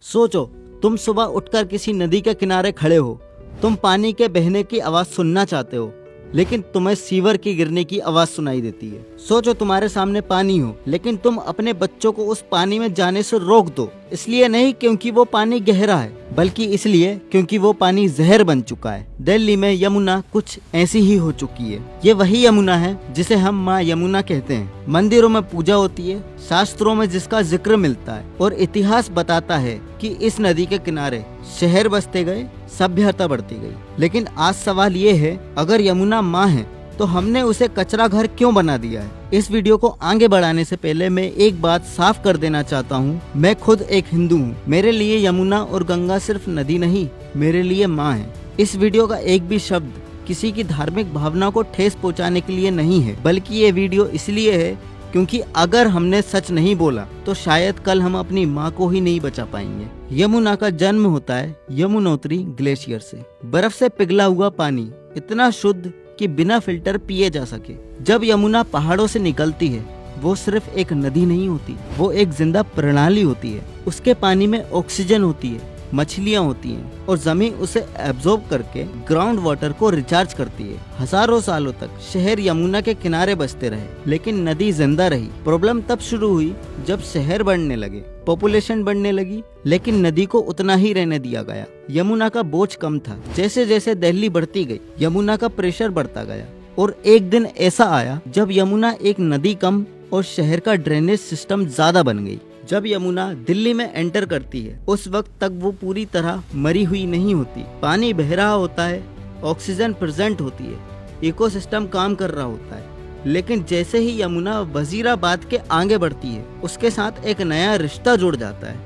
सोचो, तुम सुबह उठकर किसी नदी के किनारे खड़े हो। तुम पानी के बहने की आवाज सुनना चाहते हो, लेकिन तुम्हें सीवर की गिरने की आवाज सुनाई देती है। सोचो, तुम्हारे सामने पानी हो, लेकिन तुम अपने बच्चों को उस पानी में जाने से रोक दो। इसलिए नहीं क्योंकि वो पानी गहरा है, बल्कि इसलिए क्योंकि वो पानी जहर बन चुका है। दिल्ली में यमुना कुछ ऐसी ही हो चुकी है। ये वही यमुना है जिसे हम माँ यमुना कहते हैं। मंदिरों में पूजा होती है, शास्त्रों में जिसका जिक्र मिलता है, और इतिहास बताता है कि इस नदी के किनारे शहर बसते गए, सभ्यता बढ़ती गई। लेकिन आज सवाल ये है, अगर यमुना माँ है तो हमने उसे कचरा घर क्यों बना दिया है? इस वीडियो को आगे बढ़ाने से पहले मैं एक बात साफ कर देना चाहता हूँ। मैं खुद एक हिंदू हूँ। मेरे लिए यमुना और गंगा सिर्फ नदी नहीं, मेरे लिए माँ है। इस वीडियो का एक भी शब्द किसी की धार्मिक भावना को ठेस पहुँचाने के लिए नहीं है, बल्कि ये वीडियो इसलिए है क्योंकि अगर हमने सच नहीं बोला तो शायद कल हम अपनी माँ को ही नहीं बचा पाएंगे। यमुना का जन्म होता है यमुनोत्री ग्लेशियर से। बर्फ से पिघला हुआ पानी इतना शुद्ध कि बिना फिल्टर पिए जा सके। जब यमुना पहाड़ों से निकलती है, वो सिर्फ एक नदी नहीं होती, वो एक जिंदा प्रणाली होती है। उसके पानी में ऑक्सीजन होती है, मछलियाँ होती हैं, और जमीन उसे एब्जॉर्ब करके ग्राउंड वाटर को रिचार्ज करती है। हजारों सालों तक शहर यमुना के किनारे बसते रहे, लेकिन नदी जिंदा रही। प्रॉब्लम तब शुरू हुई जब शहर बढ़ने लगे, पॉपुलेशन बढ़ने लगी, लेकिन नदी को उतना ही रहने दिया गया। यमुना का बोझ कम था। जैसे जैसे दिल्ली बढ़ती गई, यमुना का प्रेशर बढ़ता गया, और एक दिन ऐसा आया जब यमुना एक नदी कम और शहर का ड्रेनेज सिस्टम ज्यादा बन गई। जब यमुना दिल्ली में एंटर करती है, उस वक्त तक वो पूरी तरह मरी हुई नहीं होती। पानी बह रहा होता है, ऑक्सीजन प्रेजेंट होती है, इकोसिस्टम काम कर रहा होता है। लेकिन जैसे ही यमुना वजीराबाद के आगे बढ़ती है, उसके साथ एक नया रिश्ता जुड़ जाता है,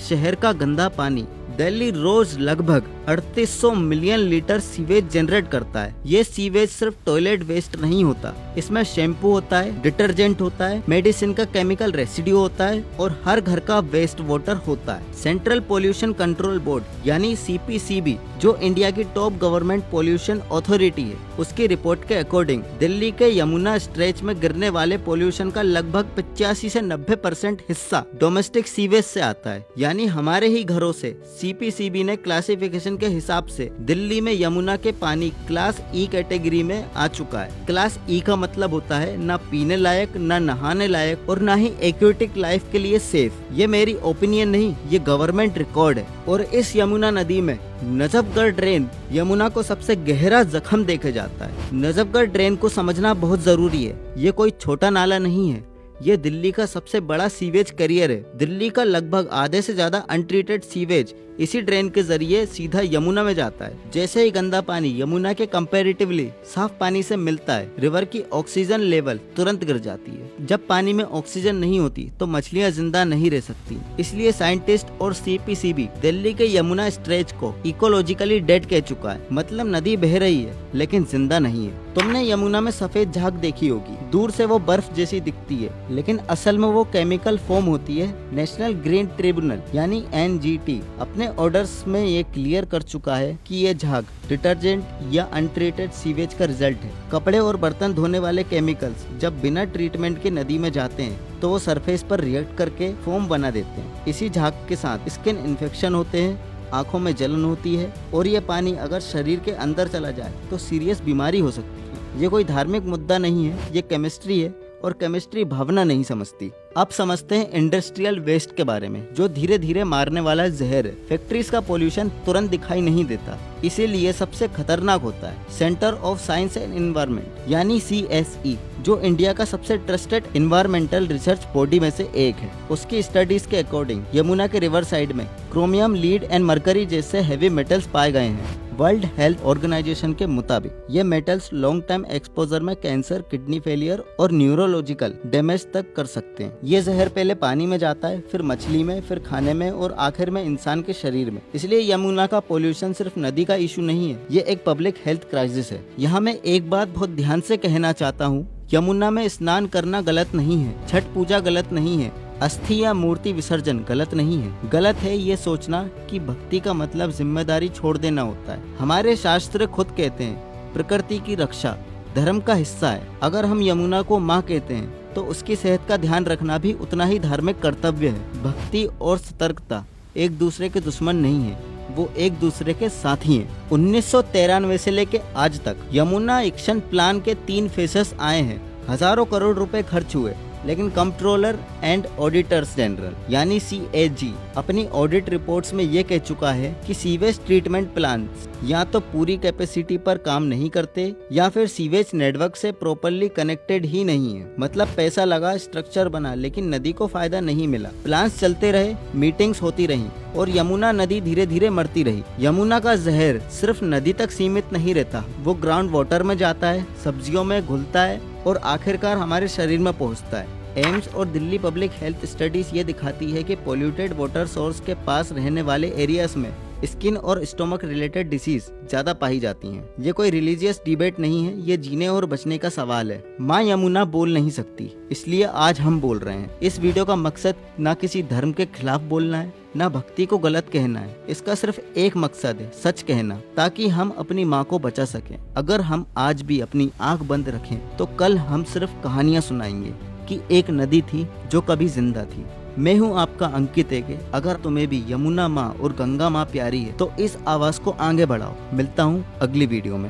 शहर का गंदा पानी। दिल्ली रोज लगभग 3800 मिलियन लीटर सीवेज जनरेट करता है। ये सीवेज सिर्फ टॉयलेट वेस्ट नहीं होता, इसमें शैम्पू होता है, डिटर्जेंट होता है, मेडिसिन का केमिकल रेसिड्यू होता है, और हर घर का वेस्ट वाटर होता है। सेंट्रल पोल्यूशन कंट्रोल बोर्ड यानी CPCB, जो इंडिया की टॉप गवर्नमेंट पोल्यूशन अथॉरिटी है, उसकी रिपोर्ट के अकॉर्डिंग दिल्ली के यमुना स्ट्रेच में गिरने वाले पोल्यूशन का लगभग 85 से 90% हिस्सा डोमेस्टिक सीवेज से आता है। यानी हमारे ही घरों से। CPCB ने क्लासिफिकेशन के हिसाब से दिल्ली में यमुना के पानी क्लास E कैटेगरी में आ चुका है। क्लास E का मतलब होता है ना पीने लायक, ना नहाने लायक, और ना ही एक्वेटिक लाइफ के लिए सेफ। ये मेरी ओपिनियन नहीं, ये गवर्नमेंट रिकॉर्ड है। और इस यमुना नदी में नजफगढ़ ड्रेन यमुना को सबसे गहरा जख्म देके जाता है। नजफगढ़ ड्रेन को समझना बहुत जरूरी है। ये कोई छोटा नाला नहीं है, ये दिल्ली का सबसे बड़ा सीवेज करियर है। दिल्ली का लगभग आधे से ज्यादा अनट्रीटेड सीवेज इसी ड्रेन के जरिए सीधा यमुना में जाता है। जैसे ही गंदा पानी यमुना के कंपैरेटिवली साफ पानी से मिलता है, रिवर की ऑक्सीजन लेवल तुरंत गिर जाती है। जब पानी में ऑक्सीजन नहीं होती तो मछलियां जिंदा नहीं रह सकती। इसलिए साइंटिस्ट और CPCB दिल्ली के यमुना स्ट्रेच को इकोलॉजिकली डेड कह चुका है। मतलब नदी बह रही है लेकिन जिंदा नहीं है। तुमने यमुना में सफेद झाग देखी होगी, दूर से वो बर्फ जैसी दिखती है, लेकिन असल में वो केमिकल फॉर्म होती है। नेशनल ग्रीन ट्रिब्यूनल यानी NGT अपने ऑर्डर्स में ये क्लियर कर चुका है कि ये झाग डिटर्जेंट या अनट्रीटेड सीवेज का रिजल्ट है। कपड़े और बर्तन धोने वाले केमिकल्स जब बिना ट्रीटमेंट के नदी में जाते हैं तो वो सरफेस पर रिएक्ट करके फोम बना देते हैं। इसी झाग के साथ स्किन इन्फेक्शन होते हैं, आंखों में जलन होती है, और ये पानी अगर शरीर के अंदर चला जाए तो सीरियस बीमारी हो सकती है। ये कोई धार्मिक मुद्दा नहीं है, ये केमिस्ट्री है, और केमिस्ट्री भावना नहीं समझती। अब समझते हैं इंडस्ट्रियल वेस्ट के बारे में, जो धीरे धीरे मारने वाला जहर है। फैक्ट्रीज का पोल्यूशन तुरंत दिखाई नहीं देता, इसीलिए सबसे खतरनाक होता है centre of science and environment यानी CSE, जो इंडिया का सबसे ट्रस्टेड एनवायरमेंटल रिसर्च बॉडी में से एक है। उसकी स्टडीज के अकॉर्डिंग यमुना के रिवर साइड में क्रोमियम, लीड एंड मरकरी जैसे हैवी मेटल्स पाए गए हैं। वर्ल्ड हेल्थ ऑर्गेनाइजेशन के मुताबिक ये मेटल्स लॉन्ग टाइम एक्सपोजर में कैंसर, किडनी फेलियर और न्यूरोलॉजिकल डैमेज तक कर सकते हैं। ये जहर पहले पानी में जाता है, फिर मछली में, फिर खाने में, और आखिर में इंसान के शरीर में। इसलिए यमुना का पोल्यूशन सिर्फ नदी का इशू नहीं है, ये एक पब्लिक हेल्थ क्राइसिस है। यहाँ मैं एक बात बहुत ध्यान से कहना चाहता हूँ, यमुना में स्नान करना गलत नहीं है, छठ पूजा गलत नहीं है, अस्थि या मूर्ति विसर्जन गलत नहीं है। गलत है ये सोचना कि भक्ति का मतलब जिम्मेदारी छोड़ देना होता है। हमारे शास्त्र खुद कहते हैं प्रकृति की रक्षा धर्म का हिस्सा है। अगर हम यमुना को माँ कहते हैं तो उसकी सेहत का ध्यान रखना भी उतना ही धार्मिक कर्तव्य है। भक्ति और सतर्कता एक दूसरे के दुश्मन नहीं है, वो एक दूसरे के साथी हैं। 1993 से लेके आज तक यमुना एक्शन प्लान के 3 फेसेस आए हैं, हजारों करोड़ रुपए खर्च हुए, लेकिन कंट्रोलर एंड ऑडिटर्स जनरल यानी CAG अपनी ऑडिट रिपोर्ट्स में ये कह चुका है कि सीवेज ट्रीटमेंट प्लांट्स या तो पूरी कैपेसिटी पर काम नहीं करते या फिर सीवेज नेटवर्क से प्रॉपरली कनेक्टेड ही नहीं है। मतलब पैसा लगा, स्ट्रक्चर बना, लेकिन नदी को फायदा नहीं मिला। प्लान्स चलते रहे, मीटिंग्स होती रही और यमुना नदी धीरे धीरे मरती रही। यमुना का जहर सिर्फ नदी तक सीमित नहीं रहता, वो ग्राउंड वाटर में जाता है, सब्जियों में घुलता है और आखिरकार हमारे शरीर में पहुंचता है। एम्स और दिल्ली पब्लिक हेल्थ स्टडीज ये दिखाती है कि पोल्यूटेड वाटर सोर्स के पास रहने वाले एरियाज में स्किन और स्टोमक रिलेटेड डिसीज ज्यादा पाई जाती हैं। ये कोई रिलीजियस डिबेट नहीं है, ये जीने और बचने का सवाल है। माँ यमुना बोल नहीं सकती, इसलिए आज हम बोल रहे हैं। इस वीडियो का मकसद ना किसी धर्म के खिलाफ बोलना है, ना भक्ति को गलत कहना है। इसका सिर्फ एक मकसद है, सच कहना, ताकि हम अपनी माँ को बचा सकें। अगर हम आज भी अपनी आंख बंद रखें तो कल हम सिर्फ कहानियां सुनाएंगे कि एक नदी थी जो कभी जिंदा थी। मैं हूँ आपका अंकित एके। अगर तुम्हें भी यमुना माँ और गंगा माँ प्यारी है तो इस आवाज को आगे बढ़ाओ। मिलता हूँ अगली वीडियो में।